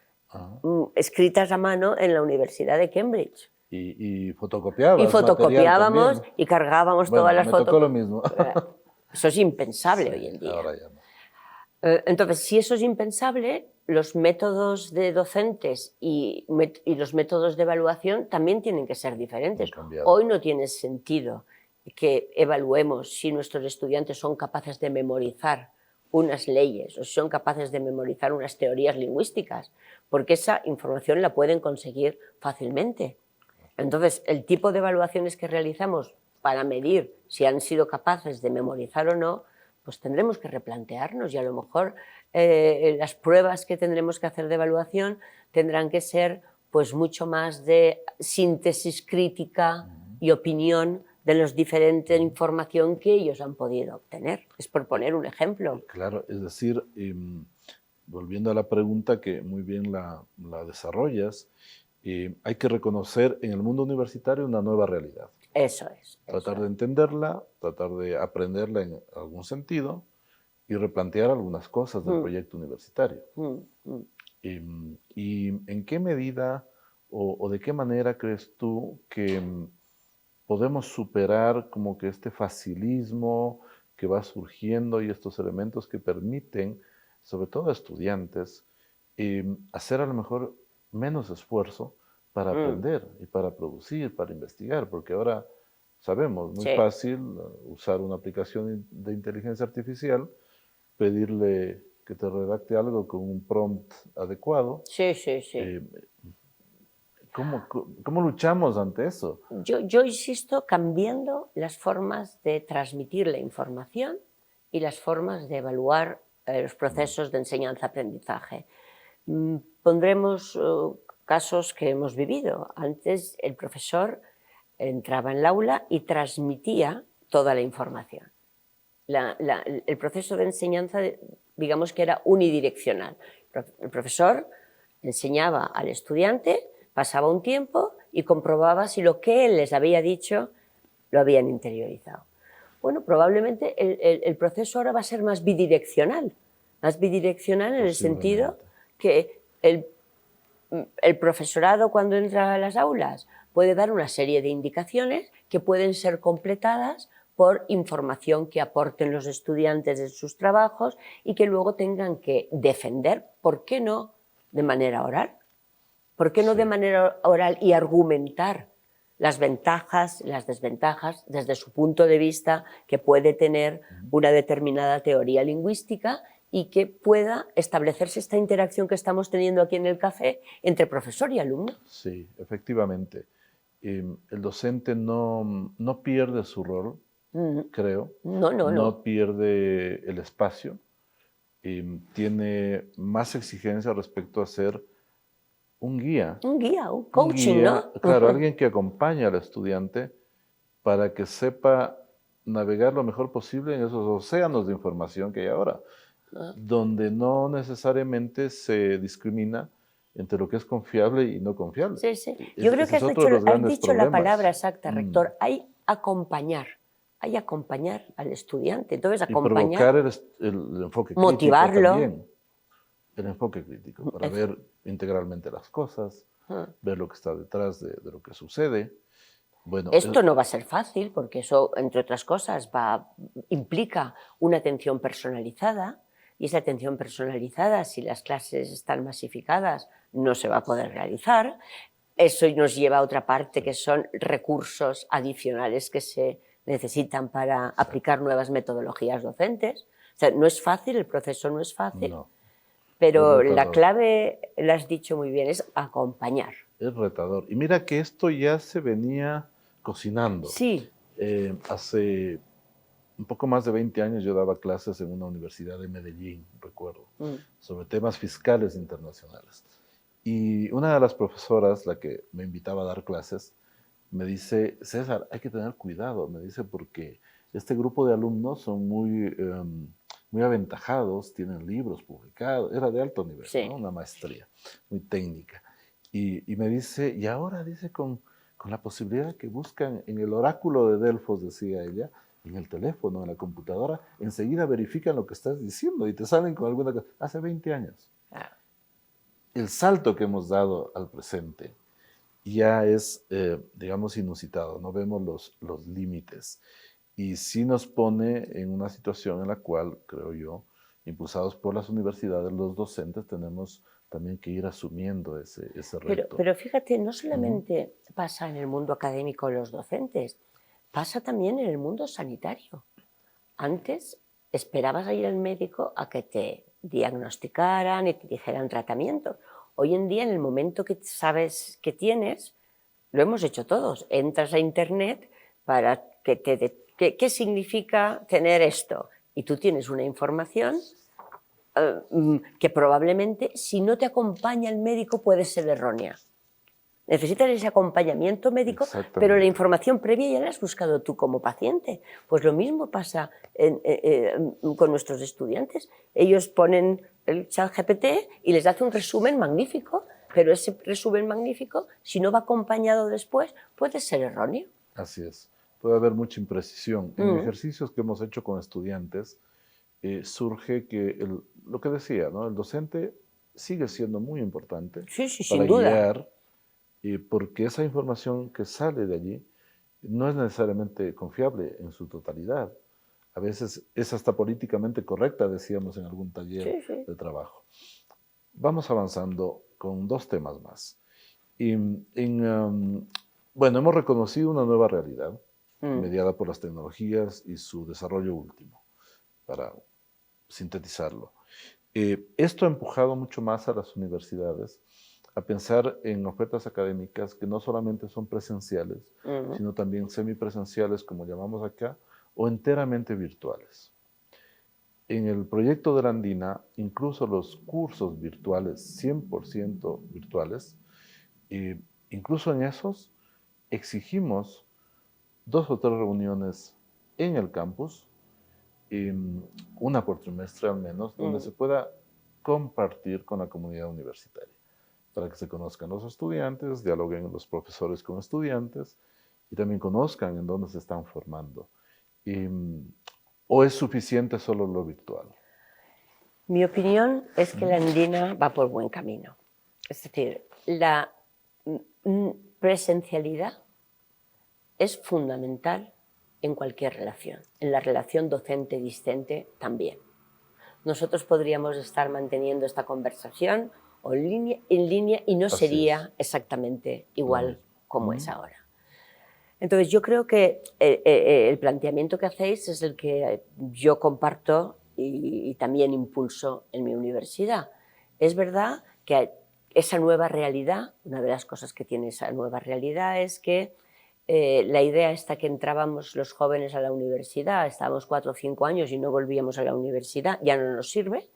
escritas a mano en la Universidad de Cambridge. Y fotocopiabas. Y fotocopiábamos y cargábamos todas las fotos. Me tocó lo mismo. Eso es impensable hoy en día. Ahora ya no. Entonces, si eso es impensable, los métodos de docentes y los métodos de evaluación también tienen que ser diferentes. Hoy no tiene sentido que evaluemos si nuestros estudiantes son capaces de memorizar unas leyes o si son capaces de memorizar unas teorías lingüísticas, porque esa información la pueden conseguir fácilmente. Entonces, el tipo de evaluaciones que realizamos para medir si han sido capaces de memorizar o no, pues tendremos que replantearnos y a lo mejor las pruebas que tendremos que hacer de evaluación tendrán que ser pues mucho más de síntesis crítica y opinión de la diferente información que ellos han podido obtener. Es por poner un ejemplo. Claro, es decir, volviendo a la pregunta que muy bien la desarrollas, hay que reconocer en el mundo universitario una nueva realidad. Eso es. Tratar de entenderla, tratar de aprenderla en algún sentido y replantear algunas cosas del proyecto universitario. ¿Y en qué medida o de qué manera crees tú que podemos superar como que este facilismo que va surgiendo y estos elementos que permiten, sobre todo a estudiantes, hacer a lo mejor menos esfuerzo para aprender y para producir, para investigar? Porque ahora sabemos, muy fácil usar una aplicación de inteligencia artificial, pedirle que te redacte algo con un prompt adecuado. Sí. ¿Cómo luchamos ante eso? Yo insisto cambiando las formas de transmitir la información y las formas de evaluar los procesos de enseñanza-aprendizaje. Pondremos casos que hemos vivido. Antes el profesor entraba en el aula y transmitía toda la información. El proceso de enseñanza, digamos que era unidireccional. El profesor enseñaba al estudiante, pasaba un tiempo y comprobaba si lo que él les había dicho lo habían interiorizado. Bueno, probablemente el proceso ahora va a ser más bidireccional en el sentido que el el profesorado cuando entra a las aulas puede dar una serie de indicaciones que pueden ser completadas por información que aporten los estudiantes en sus trabajos y que luego tengan que defender, ¿por qué no de manera oral? ¿Por qué no de manera oral y argumentar las ventajas y las desventajas desde su punto de vista que puede tener una determinada teoría lingüística y que pueda establecerse esta interacción que estamos teniendo aquí en el café entre profesor y alumno? Sí, efectivamente. El docente no pierde su rol, creo, No, no, no. no pierde el espacio, tiene más exigencia respecto a ser un guía. Un guía, un Un coaching, guía, ¿no? claro, alguien que acompaña al estudiante para que sepa navegar lo mejor posible en esos océanos de información que hay ahora, donde no necesariamente se discrimina entre lo que es confiable y no confiable. Sí, sí. Yo creo que Ese es otro de los has grandes dicho la problemas. palabra exacta, rector. Hay acompañar al estudiante. Entonces, Y acompañar, provocar el enfoque motivarlo. crítico también. El enfoque crítico, para ver integralmente las cosas, ver lo que está detrás de lo que sucede. Bueno, Esto no va a ser fácil porque eso, entre otras cosas, implica una atención personalizada y esa atención personalizada, si las clases están masificadas, no se va a poder realizar. Eso nos lleva a otra parte que son recursos adicionales que se necesitan para aplicar nuevas metodologías docentes. O sea, no es fácil, el proceso no es fácil, no, pero es la retador. clave, lo has dicho muy bien, es acompañar. Es retador. Y mira que esto ya se venía cocinando. Sí. Hace un poco más de 20 años yo daba clases en una universidad de Medellín, recuerdo, sobre temas fiscales internacionales. Y una de las profesoras, la que me invitaba a dar clases, me dice, César, hay que tener cuidado, me dice, porque este grupo de alumnos son muy aventajados, tienen libros publicados, era de alto nivel, Sí. ¿no? Una maestría muy técnica. Y me dice, y ahora dice, con la posibilidad que buscan en el oráculo de Delfos, decía ella, en el teléfono, en la computadora, enseguida verifican lo que estás diciendo y te salen con alguna cosa. Hace 20 años. El salto que hemos dado al presente ya es, digamos, inusitado. No vemos los límites. Y sí nos pone en una situación en la cual, creo yo, impulsados por las universidades, los docentes tenemos también que ir asumiendo ese reto. Pero fíjate, no solamente pasa en el mundo académico los docentes, pasa también en el mundo sanitario. Antes esperabas a ir al médico a que te diagnosticaran y te dijeran tratamiento. Hoy en día, en el momento que sabes que tienes, lo hemos hecho todos. Entras a internet para que ¿qué significa tener esto? Y tú tienes una información que probablemente, si no te acompaña el médico, puede ser errónea. Necesitas ese acompañamiento médico, pero la información previa ya la has buscado tú como paciente. Pues lo mismo pasa con nuestros estudiantes. Ellos ponen el ChatGPT y les hace un resumen magnífico, pero ese resumen magnífico, si no va acompañado después, puede ser erróneo. Así es. Puede haber mucha imprecisión. En ejercicios que hemos hecho con estudiantes, surge que lo que decía, ¿no? El docente sigue siendo muy importante Sí, para sin duda. guiar, porque esa información que sale de allí no es necesariamente confiable en su totalidad. A veces es hasta políticamente correcta, decíamos en algún taller de trabajo. Vamos avanzando con 2 temas más. Bueno, hemos reconocido una nueva realidad mediada por las tecnologías y su desarrollo último, para sintetizarlo. Esto ha empujado mucho más a las universidades a pensar en ofertas académicas que no solamente son presenciales, sino también semipresenciales, como llamamos acá, o enteramente virtuales. En el proyecto de la Andina, incluso los cursos virtuales, 100% virtuales, incluso en esos exigimos 2 o 3 reuniones en el campus, una por trimestre al menos, donde se pueda compartir con la comunidad universitaria, para que se conozcan los estudiantes, dialoguen los profesores con estudiantes y también conozcan en dónde se están formando. ¿O es suficiente solo lo virtual? Mi opinión es que la Andina va por buen camino. Es decir, la presencialidad es fundamental en cualquier relación, en la relación docente-discente también. Nosotros podríamos estar manteniendo esta conversación en línea y no sería exactamente igual como es ahora. Entonces yo creo que el planteamiento que hacéis es el que yo comparto y también impulso en mi universidad. Es verdad que esa nueva realidad, una de las cosas que tiene esa nueva realidad es que la idea esta que entrábamos los jóvenes a la universidad, estábamos 4 o 5 años y no volvíamos a la universidad, ya no nos sirve,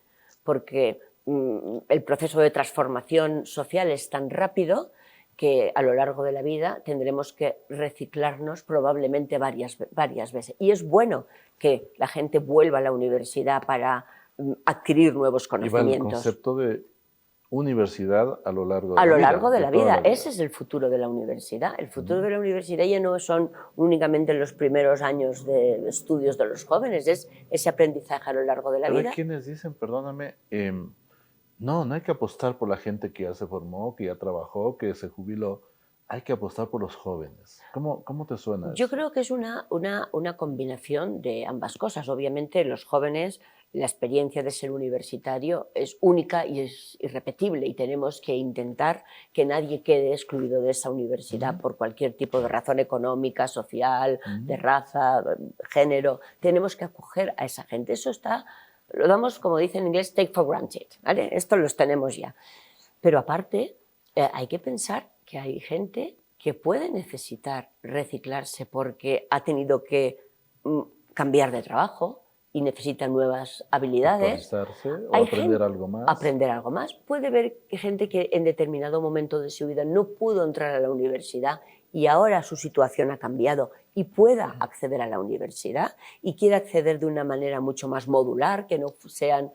porque el proceso de transformación social es tan rápido que a lo largo de la vida tendremos que reciclarnos probablemente varias veces. Y es bueno que la gente vuelva a la universidad para adquirir nuevos conocimientos. Y va el concepto de universidad a lo largo de la vida. A lo largo de la vida. Ese es el futuro de la universidad. El futuro de la universidad ya no son únicamente los primeros años de estudios de los jóvenes, es ese aprendizaje a lo largo de la vida. Hay quienes dicen, perdóname, no hay que apostar por la gente que ya se formó, que ya trabajó, que se jubiló. Hay que apostar por los jóvenes. ¿Cómo te suena eso? Yo creo que es una combinación de ambas cosas. Obviamente los jóvenes, la experiencia de ser universitario es única y es irrepetible y tenemos que intentar que nadie quede excluido de esa universidad por cualquier tipo de razón económica, social, de raza, género. Tenemos que acoger a esa gente. Eso lo damos, como dicen en inglés, take for granted, ¿vale? Esto los tenemos ya. Pero aparte, hay que pensar que hay gente que puede necesitar reciclarse porque ha tenido que cambiar de trabajo y necesita nuevas habilidades. Actualizarse o aprender algo más. Aprender algo más. Puede haber gente que en determinado momento de su vida no pudo entrar a la universidad y ahora su situación ha cambiado y pueda acceder a la universidad y quiere acceder de una manera mucho más modular, que no sean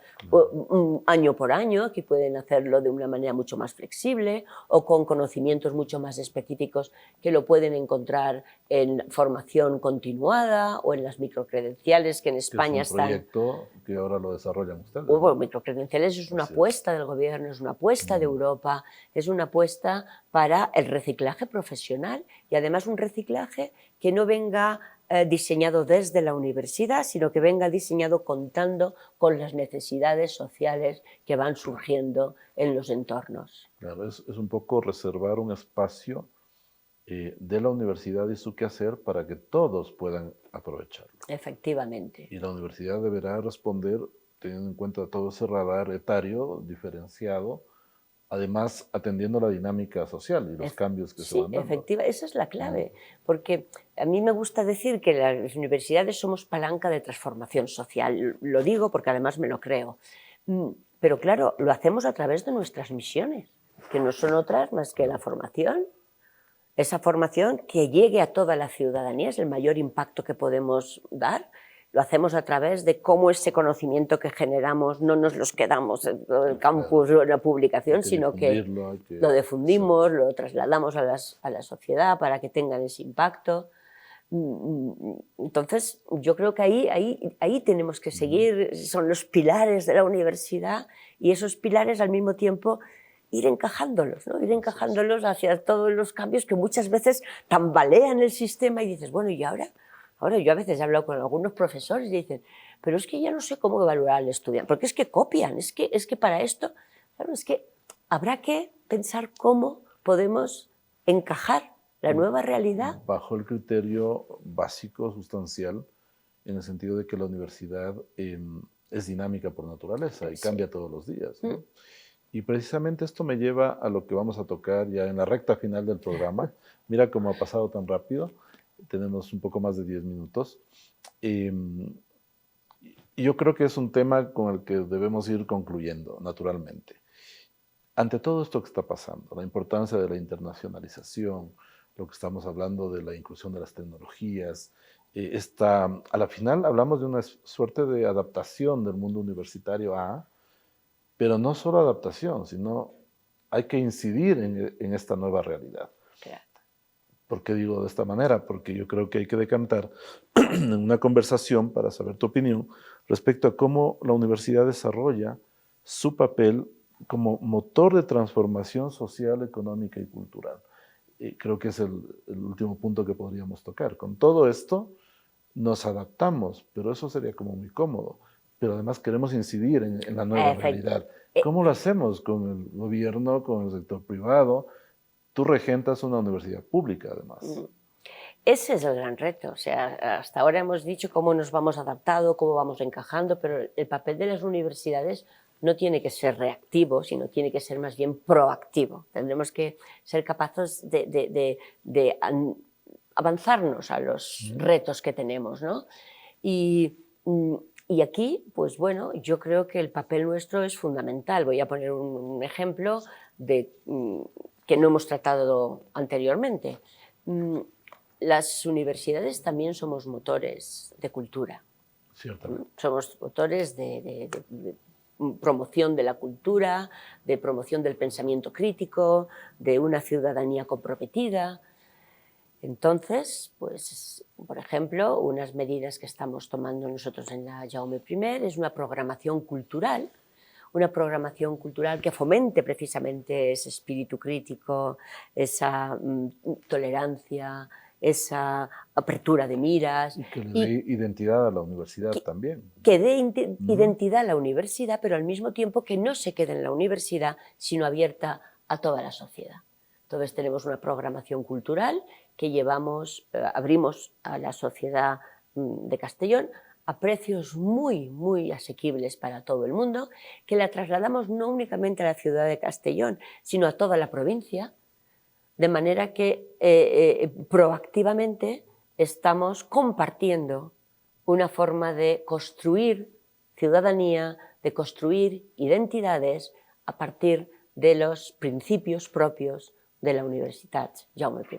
año por año, que pueden hacerlo de una manera mucho más flexible o con conocimientos mucho más específicos que lo pueden encontrar en formación continuada o en las microcredenciales que en España están. Es un proyecto que ahora lo desarrollan ustedes. Bueno, microcredenciales es una apuesta del gobierno, es una apuesta de Europa, es una apuesta para el reciclaje profesional y además un reciclaje que no venga diseñado desde la universidad, sino que venga diseñado contando con las necesidades sociales que van surgiendo en los entornos. Claro, es un poco reservar un espacio de la universidad y su quehacer para que todos puedan aprovecharlo. Efectivamente. Y la universidad deberá responder teniendo en cuenta todo ese radar etario diferenciado, además atendiendo la dinámica social y los cambios que se van dando. Sí, efectivamente, esa es la clave, porque a mí me gusta decir que las universidades somos palanca de transformación social. Lo digo porque además me lo creo. Pero claro, lo hacemos a través de nuestras misiones, que no son otras más que la formación. Esa formación que llegue a toda la ciudadanía es el mayor impacto que podemos dar. Lo hacemos a través de cómo ese conocimiento que generamos no nos los quedamos en el campus o en la publicación, sino que lo difundimos, lo trasladamos a la sociedad para que tengan ese impacto. Entonces, yo creo que ahí tenemos que seguir, son los pilares de la universidad y esos pilares al mismo tiempo ir encajándolos, ¿no? Ir encajándolos hacia todos los cambios que muchas veces tambalean el sistema y dices, bueno, ¿y ahora? Ahora yo a veces he hablado con algunos profesores y dicen, pero es que ya no sé cómo evaluar al estudiante, porque es que copian, es que para esto, claro, es que habrá que pensar cómo podemos encajar la nueva realidad. Bajo el criterio básico, sustancial, en el sentido de que la universidad es dinámica por naturaleza y cambia todos los días, ¿no? Y precisamente esto me lleva a lo que vamos a tocar ya en la recta final del programa. Mira cómo ha pasado tan rápido. Tenemos un poco más de 10 minutos. Y yo creo que es un tema con el que debemos ir concluyendo, naturalmente. Ante todo esto que está pasando, la importancia de la internacionalización, lo que estamos hablando de la inclusión de las tecnologías, a la final hablamos de una suerte de adaptación del mundo universitario pero no solo adaptación, sino hay que incidir en esta nueva realidad. ¿Por qué digo de esta manera? Porque yo creo que hay que decantar en una conversación para saber tu opinión respecto a cómo la universidad desarrolla su papel como motor de transformación social, económica y cultural. Creo que es el último punto que podríamos tocar. Con todo esto nos adaptamos, pero eso sería como muy cómodo. Pero además queremos incidir en la nueva Efecti- realidad. eh, ¿Cómo lo hacemos con el gobierno, con el sector privado? Tú regentas una universidad pública, además. Ese es el gran reto. O sea, hasta ahora hemos dicho cómo nos vamos adaptando, cómo vamos encajando, pero el papel de las universidades no tiene que ser reactivo, sino tiene que ser más bien proactivo. Tendremos que ser capaces de avanzarnos a los retos que tenemos, ¿no? Y, y aquí, pues bueno, yo creo que el papel nuestro es fundamental. Voy a poner un ejemplo que no hemos tratado anteriormente. Las universidades también somos motores de cultura. Ciertamente. Somos motores de promoción de la cultura, de promoción del pensamiento crítico, de una ciudadanía comprometida. Entonces, pues, por ejemplo, unas medidas que estamos tomando nosotros en la Jaume I es una programación cultural que fomente precisamente ese espíritu crítico, esa tolerancia, esa apertura de miras. Y que le Y dé identidad a la universidad también. que dé identidad a la universidad, pero al mismo tiempo que no se quede en la universidad, sino abierta a toda la sociedad. Entonces tenemos una programación cultural que abrimos a la sociedad de Castellón a precios muy, muy asequibles para todo el mundo, que la trasladamos no únicamente a la ciudad de Castellón, sino a toda la provincia, de manera que proactivamente estamos compartiendo una forma de construir ciudadanía, de construir identidades a partir de los principios propios de la Universitat Jaume I.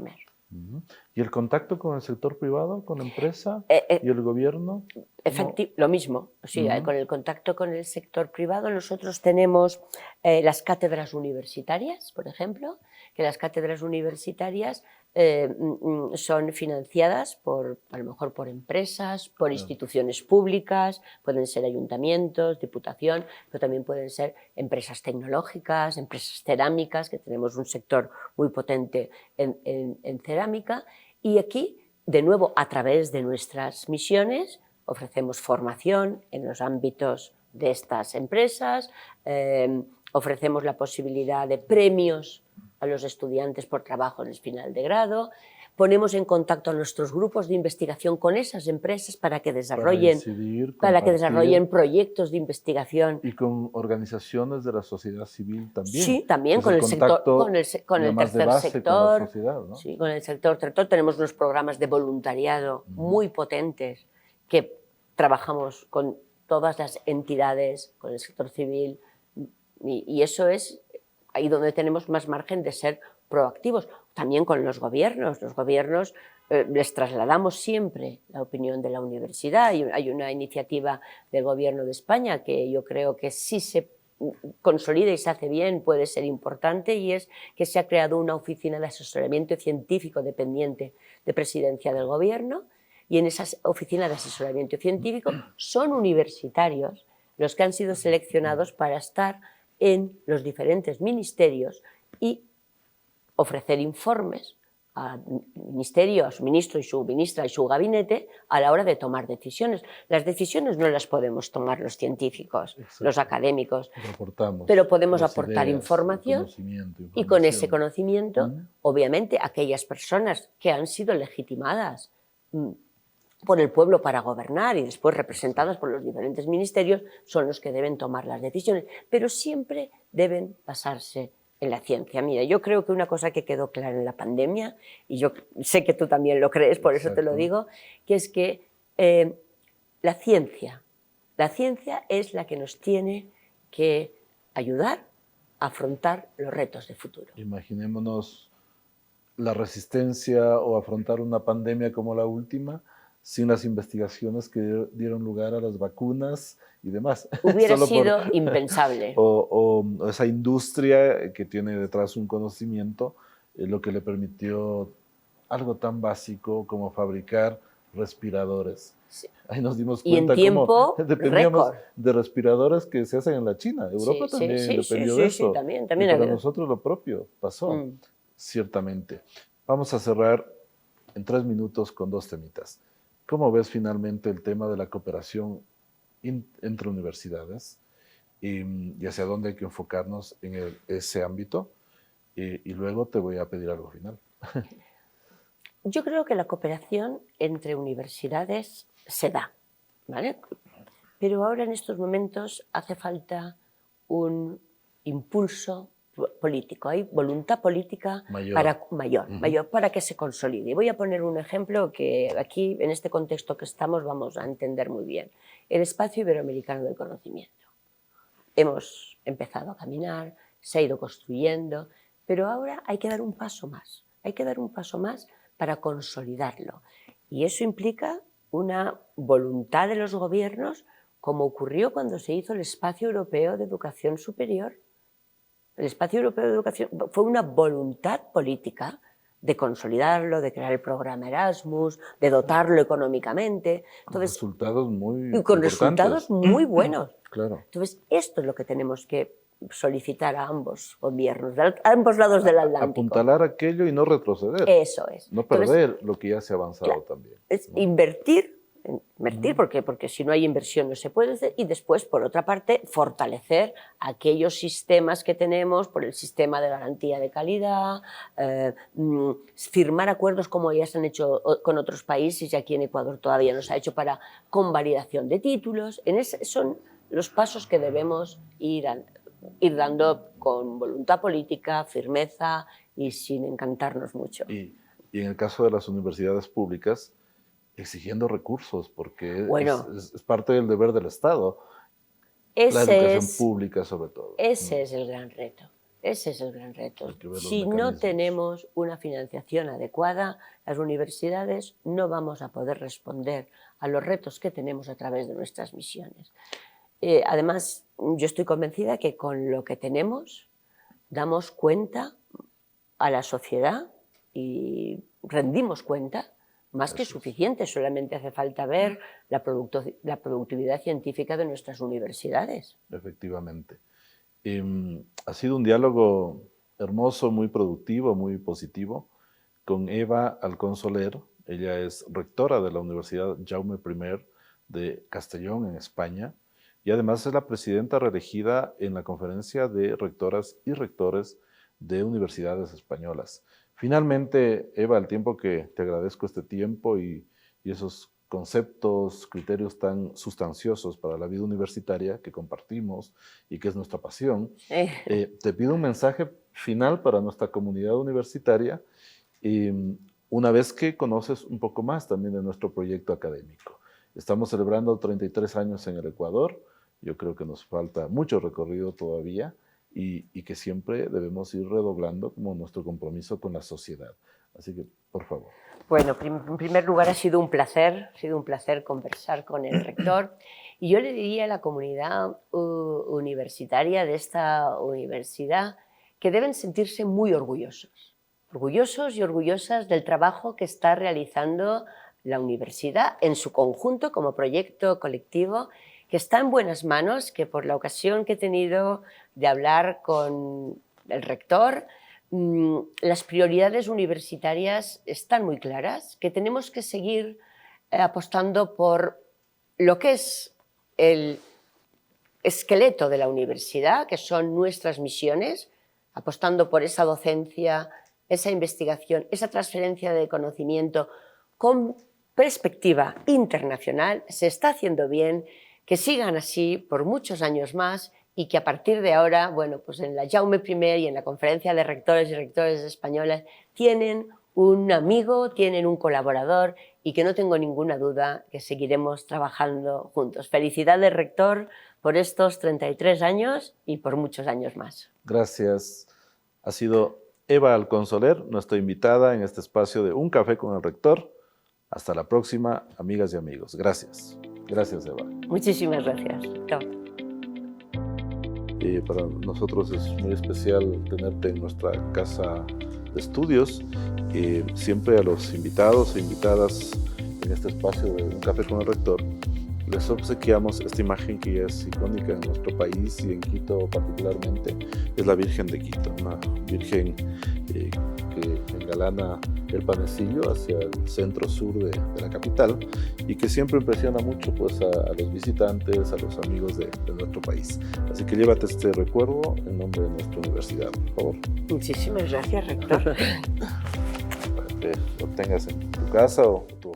¿Y el contacto con el sector privado, con la empresa y el gobierno? Lo mismo, sí, con el contacto con el sector privado. Nosotros tenemos las cátedras universitarias, por ejemplo, que las cátedras universitarias son financiadas a lo mejor por empresas, por instituciones públicas, pueden ser ayuntamientos, diputación, pero también pueden ser empresas tecnológicas, empresas cerámicas, que tenemos un sector muy potente en cerámica. Y aquí, de nuevo, a través de nuestras misiones, ofrecemos formación en los ámbitos de estas empresas, ofrecemos la posibilidad de premios a los estudiantes por trabajo en el final de grado, ponemos en contacto a nuestros grupos de investigación con esas empresas para que desarrollen proyectos de investigación. Y con organizaciones de la sociedad civil también. Sí, también con el tercer sector. Con la sociedad, ¿no? Sí, con el sector tercer. Tenemos unos programas de voluntariado muy potentes que trabajamos con todas las entidades, con el sector civil, y eso es ahí donde tenemos más margen de ser proactivos. También con los gobiernos. Los gobiernos les trasladamos siempre la opinión de la universidad. Hay una iniciativa del Gobierno de España que yo creo que sí se consolida y se hace bien, puede ser importante, y es que se ha creado una oficina de asesoramiento científico dependiente de Presidencia del Gobierno, y en esa oficina de asesoramiento científico son universitarios los que han sido seleccionados para estar en los diferentes ministerios y ofrecer informes al ministerio, a su ministro y su ministra y su gabinete a la hora de tomar decisiones. Las decisiones no las podemos tomar los científicos, los académicos, pero podemos aportar información y con ese conocimiento, obviamente, aquellas personas que han sido legitimadas por el pueblo para gobernar y después representadas por los diferentes ministerios son los que deben tomar las decisiones, pero siempre deben basarse en la ciencia. Mira, yo creo que una cosa que quedó clara en la pandemia, y yo sé que tú también lo crees, por eso te lo digo, que es que la ciencia es la que nos tiene que ayudar a afrontar los retos de futuro. Imaginémonos la resistencia o afrontar una pandemia como la última, sin las investigaciones que dieron lugar a las vacunas y demás. Hubiera sido impensable. O esa industria que tiene detrás un conocimiento, lo que le permitió algo tan básico como fabricar respiradores. Sí. Ahí nos dimos Y en cuenta tiempo cómo dependíamos récord. de respiradores que se hacen en la China. Europa Sí, también sí, sí, dependió sí, de sí, eso. también Y ha para habido. nosotros lo propio pasó, Mm. ciertamente. Vamos a cerrar en 3 minutos con 2 temitas. ¿Cómo ves finalmente el tema de la cooperación entre universidades y hacia dónde hay que enfocarnos en ese ámbito? Y luego te voy a pedir algo final. Yo creo que la cooperación entre universidades se da, ¿vale? Pero ahora en estos momentos hace falta un impulso político, hay voluntad política mayor para que se consolide. Y voy a poner un ejemplo que aquí, en este contexto que estamos, vamos a entender muy bien. El espacio iberoamericano del conocimiento. Hemos empezado a caminar, se ha ido construyendo, pero ahora hay que dar un paso más. Hay que dar un paso más para consolidarlo. Y eso implica una voluntad de los gobiernos, como ocurrió cuando se hizo el Espacio Europeo de Educación Superior. El Espacio Europeo de Educación fue una voluntad política de consolidarlo, de crear el programa Erasmus, de dotarlo económicamente. Entonces, Resultados muy y con importantes. resultados muy buenos. Claro. Entonces, esto es lo que tenemos que solicitar a ambos gobiernos, a ambos lados del Atlántico. Apuntalar aquello y no retroceder. Eso es. No perder lo que ya se ha avanzado claro, también. Es invertir porque si no hay inversión no se puede hacer, y después, por otra parte, fortalecer aquellos sistemas que tenemos por el sistema de garantía de calidad, firmar acuerdos como ya se han hecho con otros países, y aquí en Ecuador todavía no se ha hecho, para convalidación de títulos. Son los pasos que debemos ir dando con voluntad política, firmeza y sin encantarnos mucho. Y en el caso de las universidades públicas, exigiendo recursos, porque es parte del deber del Estado, la educación pública sobre todo. Ese es el gran reto. Ese es el gran reto. Si no tenemos una financiación adecuada, las universidades no vamos a poder responder a los retos que tenemos a través de nuestras misiones. Además, yo estoy convencida que con lo que tenemos damos cuenta a la sociedad y rendimos cuenta más que suficiente. Solamente hace falta ver la productividad científica de nuestras universidades. Efectivamente. Ha sido un diálogo hermoso, muy productivo, muy positivo, con Eva Halcón Soler. Ella es rectora de la Universidad Jaume I de Castellón, en España, y además es la presidenta reelegida en la Conferencia de Rectoras y Rectores de Universidades Españolas. Finalmente, Eva, al tiempo que te agradezco este tiempo y esos conceptos, criterios tan sustanciosos para la vida universitaria que compartimos y que es nuestra pasión, te pido un mensaje final para nuestra comunidad universitaria, una vez que conoces un poco más también de nuestro proyecto académico. Estamos celebrando 33 años en el Ecuador. Yo creo que nos falta mucho recorrido todavía, y que siempre debemos ir redoblando como nuestro compromiso con la sociedad. Así que, por favor. Bueno, en primer lugar, ha sido un placer conversar con el rector, y yo le diría a la comunidad universitaria de esta universidad que deben sentirse muy orgullosos y orgullosas del trabajo que está realizando la universidad en su conjunto como proyecto colectivo, que está en buenas manos, que por la ocasión que he tenido de hablar con el rector, las prioridades universitarias están muy claras, que tenemos que seguir apostando por lo que es el esqueleto de la universidad, que son nuestras misiones, apostando por esa docencia, esa investigación, esa transferencia de conocimiento con perspectiva internacional. Se está haciendo bien, que sigan así por muchos años más, y que a partir de ahora, bueno, pues en la Jaume I y en la Conferencia de Rectores y Rectores Españolas tienen un amigo, tienen un colaborador, y que no tengo ninguna duda que seguiremos trabajando juntos. Felicidades, rector, por estos 33 años y por muchos años más. Gracias. Ha sido Eva Halcón Soler, nuestra invitada en este espacio de Un Café con el Rector. Hasta la próxima, amigas y amigos. Gracias. Gracias, Eva. Muchísimas gracias. Chao. Para nosotros es muy especial tenerte en nuestra casa de estudios. Siempre a los invitados e invitadas en este espacio de Un Café con el Rector, les obsequiamos esta imagen que ya es icónica en nuestro país y en Quito particularmente, es la Virgen de Quito, una virgen que engalana el panecillo hacia el centro-sur de la capital y que siempre impresiona mucho pues, a los visitantes, a los amigos de nuestro país. Así que llévate este recuerdo en nombre de nuestra universidad, por favor. Muchísimas gracias, rector. Para que lo tengas en tu casa o tu